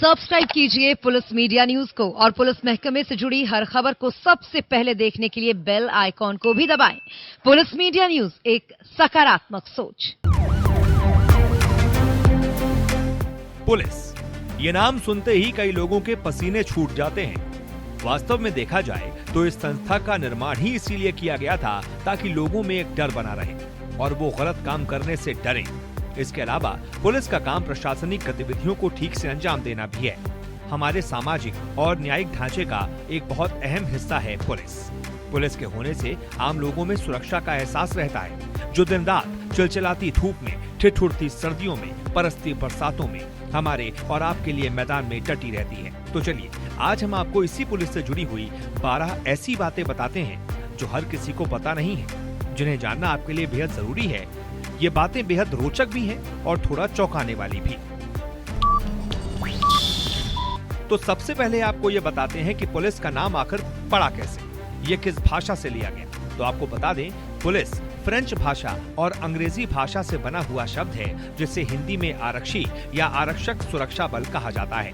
Subscribe कीजिए police media news को और पुलिस महकमे से जुड़ी हर खबर को सबसे पहले देखने के लिए बेल आइकॉन को भी दबाएं। पुलिस मीडिया न्यूज, एक सकारात्मक सोच। पुलिस, ये नाम सुनते ही कई लोगों के पसीने छूट जाते हैं। वास्तव में देखा जाए तो इस संस्था का निर्माण ही इसीलिए किया गया था ताकि लोगों में एक डर बना रहे और वो गलत काम करने से डरें। इसके अलावा पुलिस का काम प्रशासनिक गतिविधियों को ठीक से अंजाम देना भी है। हमारे सामाजिक और न्यायिक ढांचे का एक बहुत अहम हिस्सा है पुलिस। पुलिस के होने से आम लोगों में सुरक्षा का एहसास रहता है, जो दिन रात चिलचिलाती धूप में, ठिठुरती सर्दियों में, बरसती बरसातों में हमारे और आपके लिए मैदान में डटी रहती है। तो चलिए आज हम आपको इसी पुलिस से जुड़ी हुई 12 ऐसी बातें बताते हैं जो हर किसी को पता नहीं है, जिन्हें जानना आपके लिए बेहद जरूरी है। ये बातें बेहद रोचक भी हैं और थोड़ा चौंकाने वाली भी। तो सबसे पहले आपको ये बताते हैं कि पुलिस का नाम आखिर पड़ा कैसे, ये किस भाषा से लिया गया। तो आपको बता दें, पुलिस फ्रेंच भाषा और अंग्रेजी भाषा से बना हुआ शब्द है, जिसे हिंदी में आरक्षी या आरक्षक सुरक्षा बल कहा जाता है।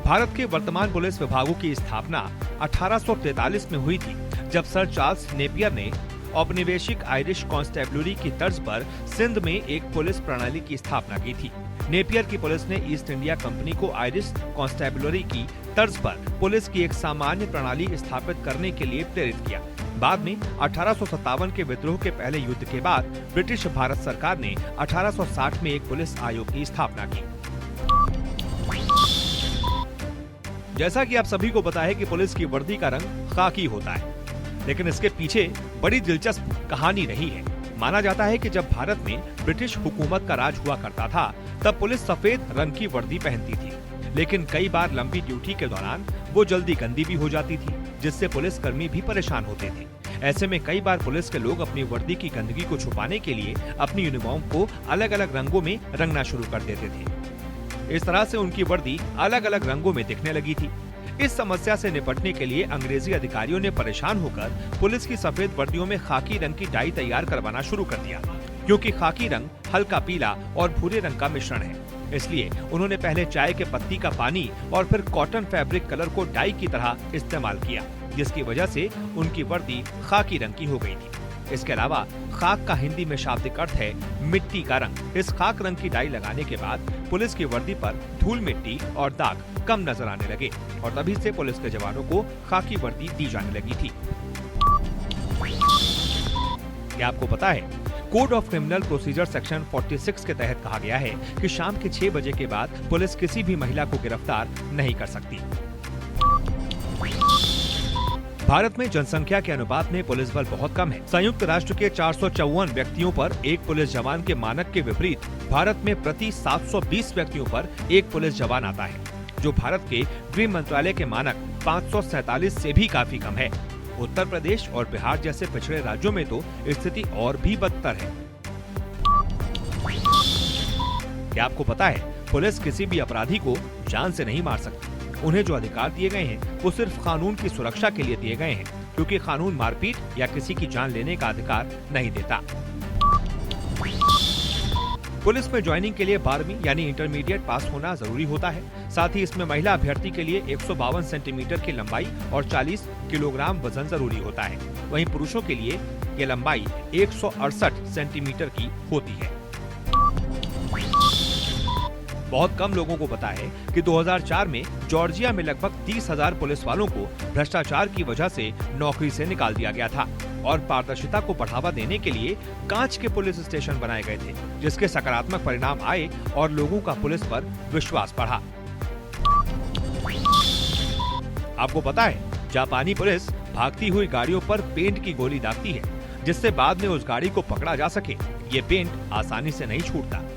भारत के वर्तमान पुलिस विभागों की स्थापना 1843 में हुई थी, जब सर चार्ल्स नेपियर ने औपनिवेशिक आयरिश कांस्टेबलरी की तर्ज पर सिंध में एक पुलिस प्रणाली की स्थापना की थी। नेपियर की पुलिस ने ईस्ट इंडिया कंपनी को आयरिश कांस्टेबलरी की तर्ज पर पुलिस की एक सामान्य प्रणाली स्थापित करने के लिए प्रेरित किया। बाद में 1857 के विद्रोह के पहले युद्ध के बाद ब्रिटिश भारत सरकार ने 1860 में एक पुलिस आयोग की स्थापना की। जैसा कि आप सभी को पता है कि पुलिस की वर्दी का रंग खाकी होता है, लेकिन इसके पीछे बड़ी दिलचस्प कहानी रही है। माना जाता है कि जब भारत में ब्रिटिश हुकूमत का राज हुआ करता था, तब पुलिस सफेद रंग की वर्दी पहनती थी, लेकिन कई बार लंबी ड्यूटी के दौरान वो जल्दी गंदी भी हो जाती थी, जिससे पुलिस कर्मी भी परेशान होते थे। ऐसे में कई बार पुलिस के लोग अपनी वर्दी की गंदगी को छुपाने के लिए अपनी यूनिफॉर्म को अलग अलग रंगों में रंगना शुरू कर देते थे। इस तरह से उनकी वर्दी अलग अलग रंगों में दिखने लगी थी। इस समस्या से निपटने के लिए अंग्रेजी अधिकारियों ने परेशान होकर पुलिस की सफेद वर्दियों में खाकी रंग की डाई तैयार करवाना शुरू कर दिया। क्योंकि खाकी रंग हल्का पीला और भूरे रंग का मिश्रण है, इसलिए उन्होंने पहले चाय के पत्ती का पानी और फिर कॉटन फैब्रिक कलर को डाई की तरह इस्तेमाल किया, जिसकी वजह से उनकी वर्दी खाकी रंग की हो गई थी। इसके अलावा खाक का हिंदी में शाब्दिक अर्थ है मिट्टी का रंग। इस खाक रंग की डाई लगाने के बाद पुलिस की वर्दी पर धूल मिट्टी और दाग कम नजर आने लगे और तभी से पुलिस के जवानों को खाकी वर्दी दी जाने लगी थी। क्या आपको पता है, code of criminal procedure section 46 के तहत कहा गया है कि शाम के 6 बजे के बाद पुलिस किसी भी महिला को गिरफ्तार नहीं कर सकती। भारत में जनसंख्या के अनुपात में पुलिस बल बहुत कम है। संयुक्त राष्ट्र के 454 व्यक्तियों पर एक पुलिस जवान के मानक के विपरीत भारत में प्रति 720 व्यक्तियों पर एक पुलिस जवान आता है, जो भारत के गृह मंत्रालय के मानक 547 से भी काफी कम है। उत्तर प्रदेश और बिहार जैसे पिछड़े राज्यों में तो स्थिति और भी बदतर है। क्या आपको पता है, पुलिस किसी भी अपराधी को जान से नहीं मार सकती। उन्हें जो अधिकार दिए गए हैं वो सिर्फ कानून की सुरक्षा के लिए दिए गए हैं, क्योंकि कानून मारपीट या किसी की जान लेने का अधिकार नहीं देता। पुलिस में ज्वाइनिंग के लिए 12वीं यानी इंटरमीडिएट पास होना जरूरी होता है। साथ ही इसमें महिला अभ्यर्थी के लिए 152 सेंटीमीटर की लंबाई और 40 किलोग्राम वजन जरूरी होता है। वहीं पुरुषों के लिए ये लंबाई 168 सेंटीमीटर की होती है। बहुत कम लोगों को पता है कि 2004 में जॉर्जिया में लगभग 30,000 पुलिस वालों को भ्रष्टाचार की वजह से नौकरी से निकाल दिया गया था और पारदर्शिता को बढ़ावा देने के लिए कांच के पुलिस स्टेशन बनाए गए थे, जिसके सकारात्मक परिणाम आए और लोगों का पुलिस पर विश्वास बढ़ा। आपको पता है, जापानी पुलिस भागती हुई गाड़ियों पर पेंट की गोली दागती है, जिससे बाद में उस गाड़ी को पकड़ा जा सके। ये पेंट आसानी से नहीं छूटता।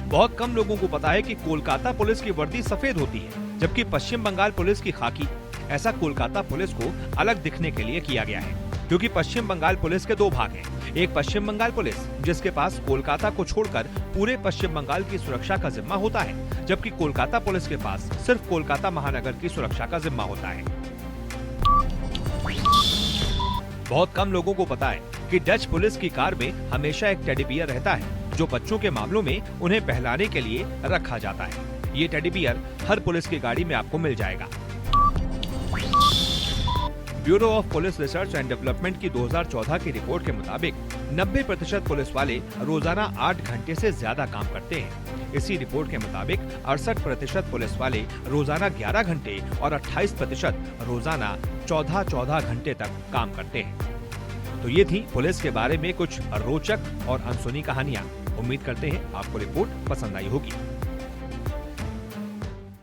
बहुत कम लोगों को पता है कि कोलकाता पुलिस की वर्दी सफेद होती है, जबकि पश्चिम बंगाल पुलिस की खाकी। ऐसा कोलकाता पुलिस को अलग दिखने के लिए किया गया है, क्योंकि पश्चिम बंगाल पुलिस के 2 भाग हैं। एक पश्चिम बंगाल पुलिस, जिसके पास कोलकाता को छोड़कर पूरे पश्चिम बंगाल की सुरक्षा का जिम्मा होता है, जबकि कोलकाता पुलिस के पास सिर्फ कोलकाता महानगर की सुरक्षा का जिम्मा होता है। बहुत कम लोगों को पता है कि डच पुलिस की कार में हमेशा एक टेडी बियर रहता है, जो बच्चों के मामलों में उन्हें बहलाने के लिए रखा जाता है। ये टेडी बियर हर पुलिस की गाड़ी में आपको मिल जाएगा। Bureau of police research and development की 2014 की रिपोर्ट के मुताबिक 90% पुलिस वाले रोजाना 8 घंटे से ज्यादा काम करते हैं। इसी रिपोर्ट के मुताबिक 68% पुलिस वाले रोजाना 11 घंटे और 28% रोजाना 14 घंटे तक काम करते हैं। तो ये थी पुलिस के बारे में कुछ रोचक और अनसुनी कहानियां। उम्मीद करते हैं आपको रिपोर्ट पसंद आई होगी।